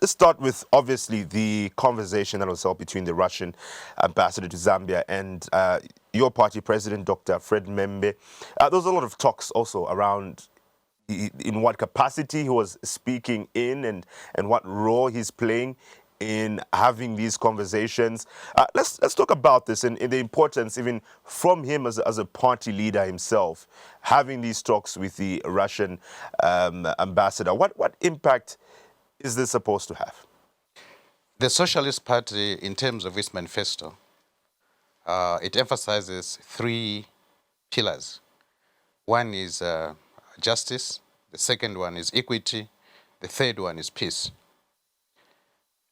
Let's start with, obviously, the conversation that was held between the Russian ambassador to Zambia and your party president, Dr. Fred Membe. There was a lot of talks also around in what capacity he was speaking in and what role he's playing in having these conversations. Let's talk about this and the importance, even from him as a party leader himself, having these talks with the Russian ambassador. What impact is this supposed to have? The Socialist Party, in terms of its manifesto, it emphasizes three pillars. One is justice, the second one is equity, the third one is peace.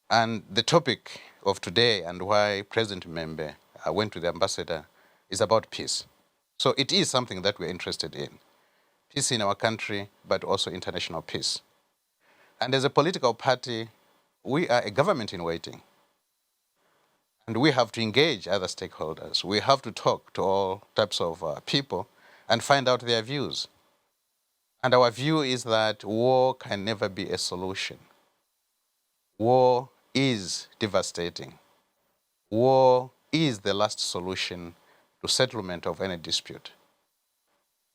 And the topic of today and why President Membe went to the ambassador is about peace. So it is something that we're interested in. Peace in our country, but also international peace. And as a political party, we are a government in waiting. And we have to engage other stakeholders. We have to talk to all types of people and find out their views. And our view is that war can never be a solution. War is devastating. War is the last solution to settlement of any dispute.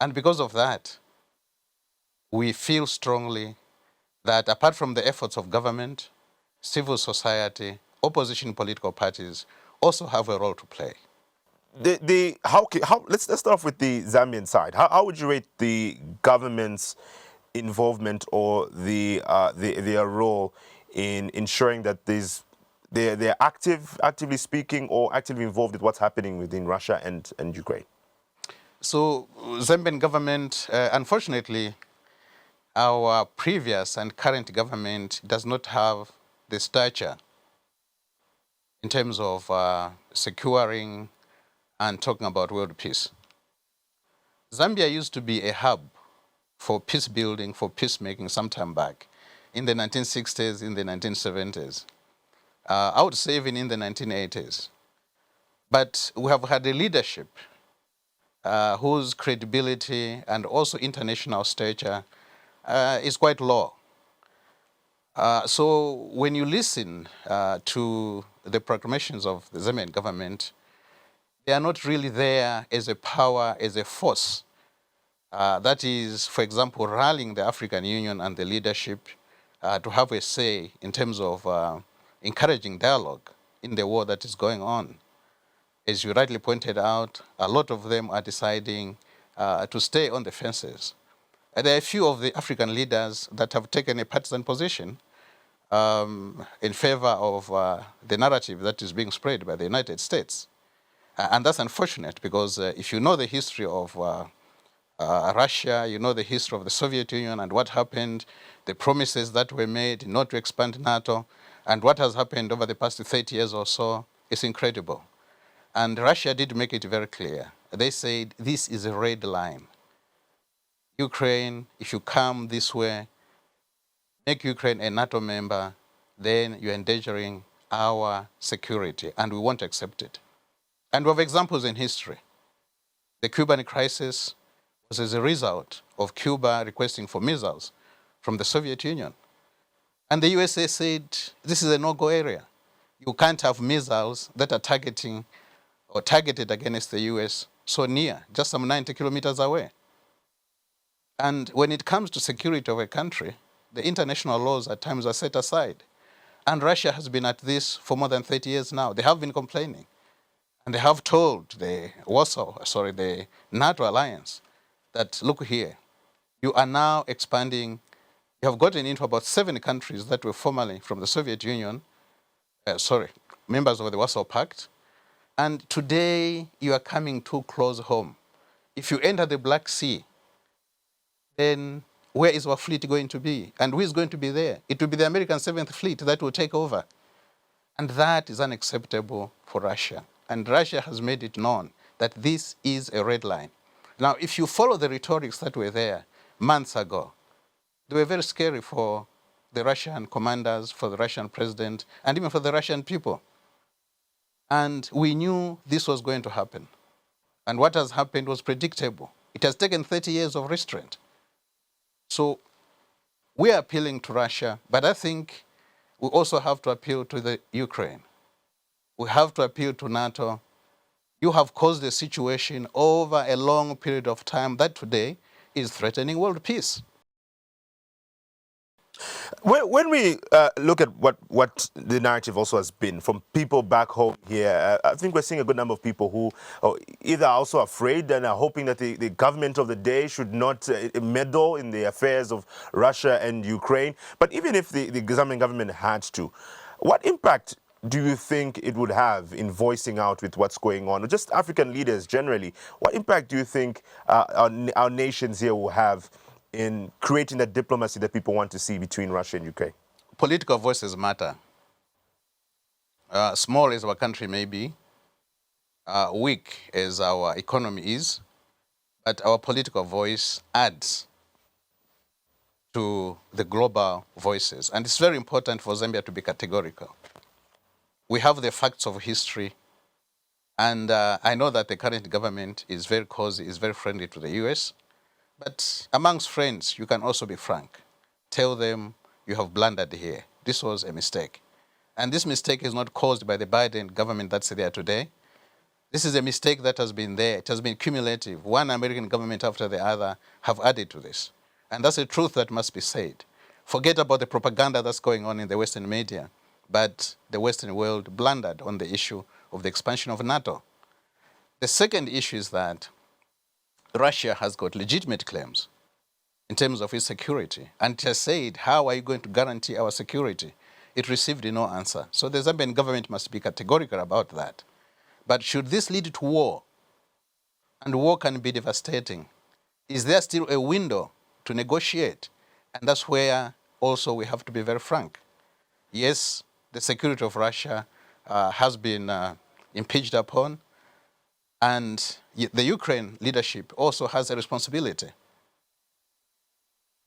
And because of that, we feel strongly that apart from the efforts of government, civil society, opposition political parties also have a role to play. Let's start off with the Zambian side. How would you rate the government's involvement or their role in ensuring that they're actively speaking or actively involved with what's happening within Russia and Ukraine? So Zambian government, unfortunately, our previous and current government does not have the stature in terms of securing and talking about world peace. Zambia used to be a hub for peace building, for peacemaking some time back, in the 1960s, in the 1970s. I would say even in the 1980s. But we have had a leadership whose credibility and also international stature is quite low. So when you listen to the proclamations of the Zambian government, they are not really there as a power, as a force. That is, for example, rallying the African Union and the leadership to have a say in terms of encouraging dialogue in the war that is going on. As you rightly pointed out, a lot of them are deciding to stay on the fences. There are a few of the African leaders that have taken a partisan position in favor of the narrative that is being spread by the United States. And that's unfortunate because if you know the history of Russia, you know the history of the Soviet Union and what happened, the promises that were made not to expand NATO, and what has happened over the past 30 years or so, is incredible. And Russia did make it very clear. They said, this is a red line. Ukraine, if you come this way, make Ukraine a NATO member, then you're endangering our security, and we won't accept it. And we have examples in history. The Cuban crisis was as a result of Cuba requesting for missiles from the Soviet Union. And the USA said, this is a no-go area. You can't have missiles that are targeting or targeted against the US so near, just some 90 kilometers away. And when it comes to security of a country, the international laws at times are set aside. And Russia has been at this for more than 30 years now. They have been complaining. And they have told the NATO alliance that, look here, you are now expanding. You have gotten into about 7 countries that were formerly from the Soviet Union, members of the Warsaw Pact. And today you are coming too close home. If you enter the Black Sea, then where is our fleet going to be? And who is going to be there? It will be the American 7th Fleet that will take over. And that is unacceptable for Russia. And Russia has made it known that this is a red line. Now, if you follow the rhetorics that were there months ago, they were very scary for the Russian commanders, for the Russian president, and even for the Russian people. And we knew this was going to happen. And what has happened was predictable. It has taken 30 years of restraint. So we are appealing to Russia, but I think We also have to appeal to the Ukraine. We have to appeal to NATO. You have caused a situation over a long period of time that today is threatening world peace. When we look at what the narrative also has been from people back home here, I think we're seeing a good number of people who are either also afraid and are hoping that the government of the day should not meddle in the affairs of Russia and Ukraine. But even if the Zambian government had to, what impact do you think it would have in voicing out with what's going on, or just African leaders generally? What impact do you think our nations here will have in creating that diplomacy that people want to see between Russia and Ukraine? Political voices matter. Small as our country may be, weak as our economy is, but our political voice adds to the global voices. And it's very important for Zambia to be categorical. We have the facts of history, and I know that the current government is very cozy, is very friendly to the US, but amongst friends, you can also be frank. Tell them you have blundered here. This was a mistake. And this mistake is not caused by the Biden government that's there today. This is a mistake that has been there. It has been cumulative. One American government after the other have added to this. And that's a truth that must be said. Forget about the propaganda that's going on in the Western media, but the Western world blundered on the issue of the expansion of NATO. The second issue is that Russia has got legitimate claims in terms of its security. And it has said, how are you going to guarantee our security? It received no answer. So the Zambian government must be categorical about that. But should this lead to war, and war can be devastating, is there still a window to negotiate? And that's where also we have to be very frank. Yes, the security of Russia has been impeached upon, and the Ukraine leadership also has a responsibility.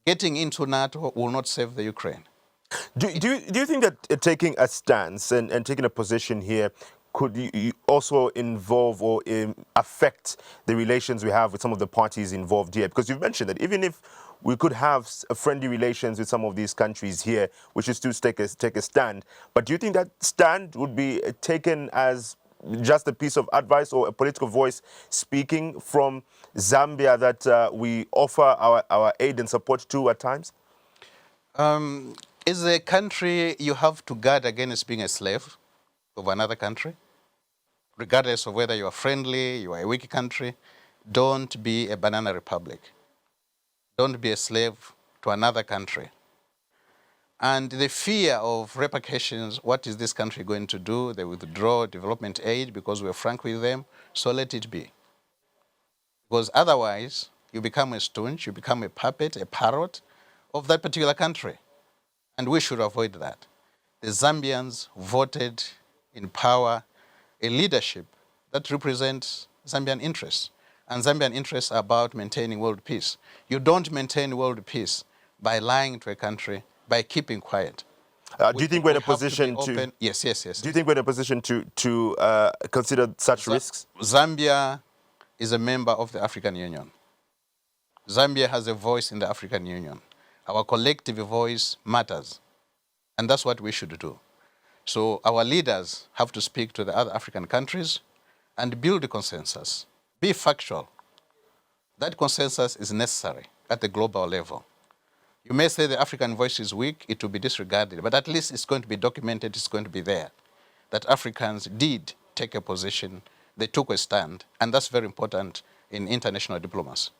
Getting into NATO will not save the Ukraine. Do you think that taking a stance and taking a position here could also involve or affect the relations we have with some of the parties involved here? Because you've mentioned that even if we could have friendly relations with some of these countries here, which is to take a stand, but do you think that stand would be taken as just a piece of advice or a political voice speaking from Zambia that we offer our aid and support to at times? As a country, you have to guard against being a slave of another country. Regardless of whether you are friendly, you are a weak country, don't be a banana republic. Don't be a slave to another country. And the fear of repercussions, what is this country going to do? They withdraw development aid because we're frank with them, so let it be. Because otherwise, you become a stooge, you become a puppet, a parrot of that particular country. And we should avoid that. The Zambians voted in power a leadership that represents Zambian interests. And Zambian interests are about maintaining world peace. You don't maintain world peace by lying to a country, by keeping quiet. Do you think we're in a position to... Yes. Do you think we're in a position to consider such risks? Zambia is a member of the African Union. Zambia has a voice in the African Union. Our collective voice matters. And that's what we should do. So our leaders have to speak to the other African countries and build a consensus. Be factual. That consensus is necessary at the global level. You may say the African voice is weak, it will be disregarded, but at least it's going to be documented, it's going to be there, that Africans did take a position, they took a stand, and that's very important in international diplomacy.